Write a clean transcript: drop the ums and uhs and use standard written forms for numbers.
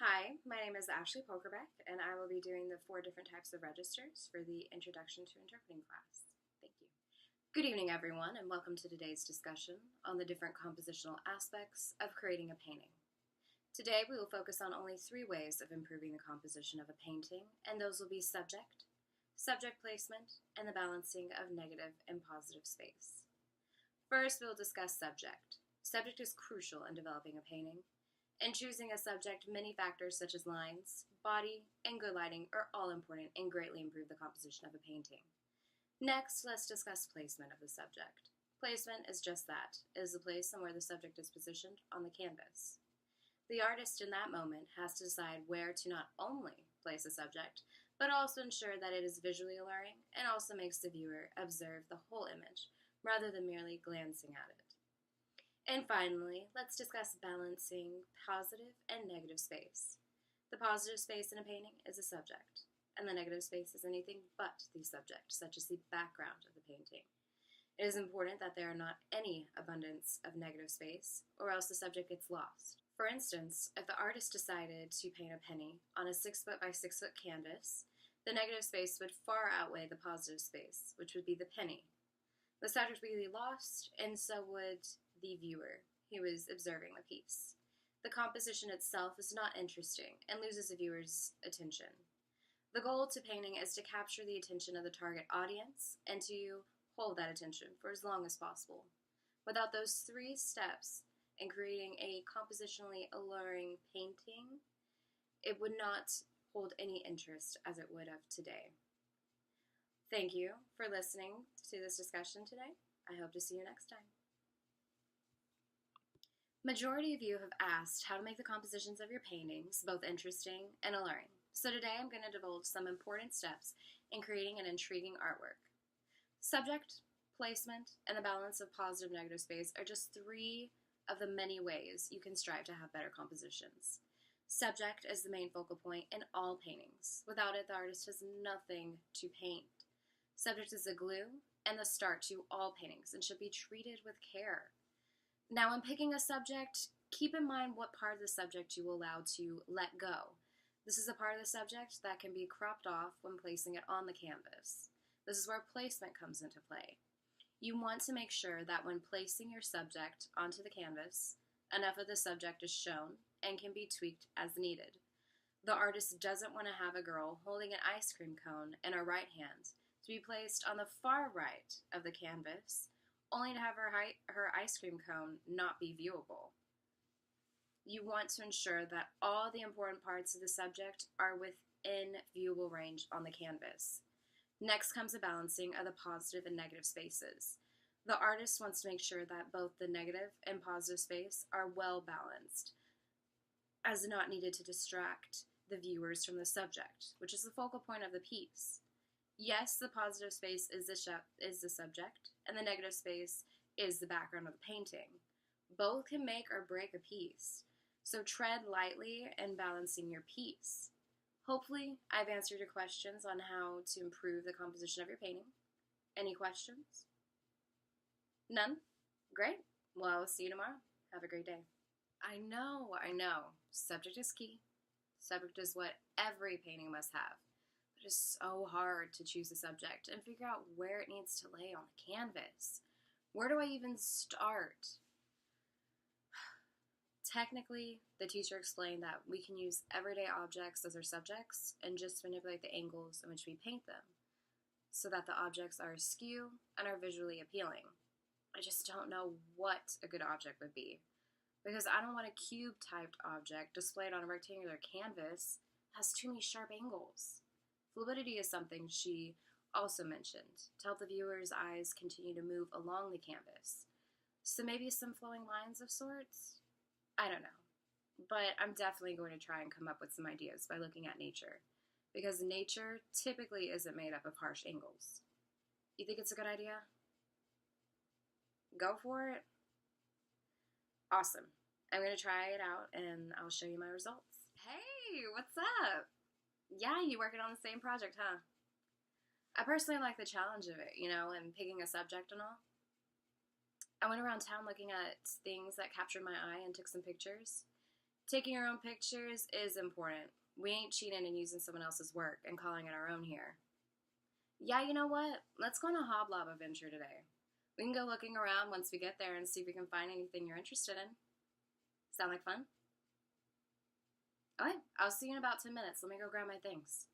Hi, my name is Ashley Pokerbeck, and I will be doing the 4 different types of registers for the Introduction to Interpreting class. Thank you. Good evening, everyone, and welcome to today's discussion on the different compositional aspects of creating a painting. Today, we will focus on only 3 ways of improving the composition of a painting, and those will be subject, subject placement, and the balancing of negative and positive space. First, we will discuss subject. Subject is crucial in developing a painting. In choosing a subject, many factors such as lines, body, and good lighting are all important and greatly improve the composition of a painting. Next, let's discuss placement of the subject. Placement is just that. It is the place and where the subject is positioned on the canvas. The artist in that moment has to decide where to not only place a subject, but also ensure that it is visually alluring and also makes the viewer observe the whole image rather than merely glancing at it. And finally, let's discuss balancing positive and negative space. The positive space in a painting is the subject, and the negative space is anything but the subject, such as the background of the painting. It is important that there are not any abundance of negative space, or else the subject gets lost. For instance, if the artist decided to paint a penny on a 6 foot by 6 foot canvas, the negative space would far outweigh the positive space, which would be the penny. The subject would be lost, and so would the viewer who is observing the piece. The composition itself is not interesting and loses the viewer's attention. The goal to painting is to capture the attention of the target audience and to hold that attention for as long as possible. Without those 3 steps in creating a compositionally alluring painting, it would not hold any interest as it would of today. Thank you for listening to this discussion today. I hope to see you next time. Majority of you have asked how to make the compositions of your paintings both interesting and alluring. So today I'm going to divulge some important steps in creating an intriguing artwork. Subject, placement, and the balance of positive and negative space are just 3 of the many ways you can strive to have better compositions. Subject is the main focal point in all paintings. Without it, the artist has nothing to paint. Subject is the glue and the start to all paintings and should be treated with care. Now, when picking a subject, keep in mind what part of the subject you will allow to let go. This is a part of the subject that can be cropped off when placing it on the canvas. This is where placement comes into play. You want to make sure that when placing your subject onto the canvas, enough of the subject is shown and can be tweaked as needed. The artist doesn't want to have a girl holding an ice cream cone in her right hand to be placed on the far right of the canvas, only to have her ice cream cone not be viewable. You want to ensure that all the important parts of the subject are within viewable range on the canvas. Next comes the balancing of the positive and negative spaces. The artist wants to make sure that both the negative and positive space are well balanced, as not needed to distract the viewers from the subject, which is the focal point of the piece. Yes, the positive space is the subject, and the negative space is the background of the painting. Both can make or break a piece, so tread lightly in balancing your piece. Hopefully, I've answered your questions on how to improve the composition of your painting. Any questions? None? Great. Well, I will see you tomorrow. Have a great day. I know. Subject is key. Subject is what every painting must have. But it's so hard to choose a subject and figure out where it needs to lay on the canvas. Where do I even start? Technically, the teacher explained that we can use everyday objects as our subjects and just manipulate the angles in which we paint them so that the objects are askew and are visually appealing. I just don't know what a good object would be, because I don't want a cube-typed object displayed on a rectangular canvas that has too many sharp angles. Fluidity is something she also mentioned, to help the viewer's eyes continue to move along the canvas. So maybe some flowing lines of sorts? I don't know. But I'm definitely going to try and come up with some ideas by looking at nature, because nature typically isn't made up of harsh angles. You think it's a good idea? Go for it. Awesome. I'm going to try it out and I'll show you my results. Hey, what's up? Yeah, you working on the same project, huh? I personally like the challenge of it, and picking a subject and all. I went around town looking at things that captured my eye and took some pictures. Taking your own pictures is important. We ain't cheating and using someone else's work and calling it our own here. Yeah, you know what? Let's go on a hoblob adventure today. We can go looking around once we get there and see if we can find anything you're interested in. Sound like fun? Okay, I'll see you in about 10 minutes. Let me go grab my things.